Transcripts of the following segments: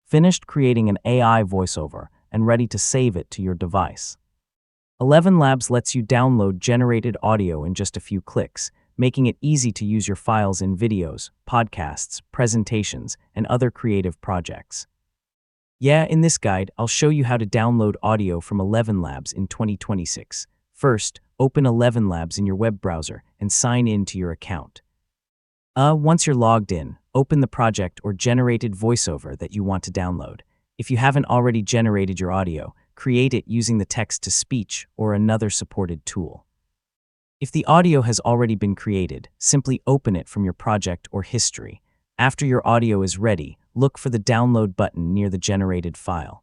finished creating an AI voiceover, and ready to save it to your device. ElevenLabs lets you download generated audio in just a few clicks, making it easy to use your files in videos, podcasts, presentations, and other creative projects. In this guide, I'll show you how to download audio from ElevenLabs in 2026. First, open ElevenLabs in your web browser and sign in to your account. Once you're logged in, open the project or generated voiceover that you want to download. If you haven't already generated your audio, create it using the text-to-speech or another supported tool. If the audio has already been created, simply open it from your project or history. After your audio is ready, look for the download button near the generated file.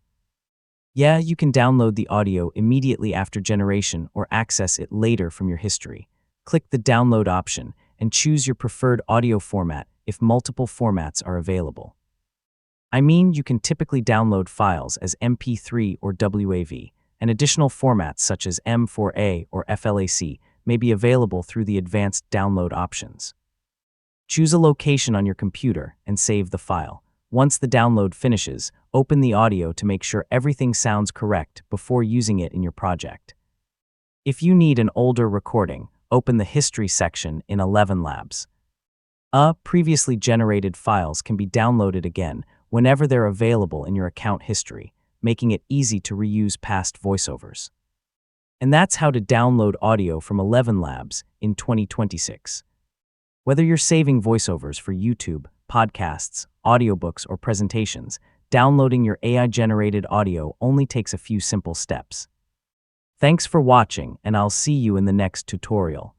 You can download the audio immediately after generation or access it later from your history. Click the download option and choose your preferred audio format if multiple formats are available. You can typically download files as MP3 or WAV, and additional formats such as M4A or FLAC may be available through the advanced download options. Choose a location on your computer and save the file. Once the download finishes, open the audio to make sure everything sounds correct before using it in your project. If you need an older recording, open the History section in ElevenLabs. Previously generated files can be downloaded again whenever they're available in your account history, making it easy to reuse past voiceovers. And that's how to download audio from ElevenLabs in 2026. Whether you're saving voiceovers for YouTube, podcasts, audiobooks, or presentations, downloading your AI-generated audio only takes a few simple steps. Thanks for watching, and I'll see you in the next tutorial.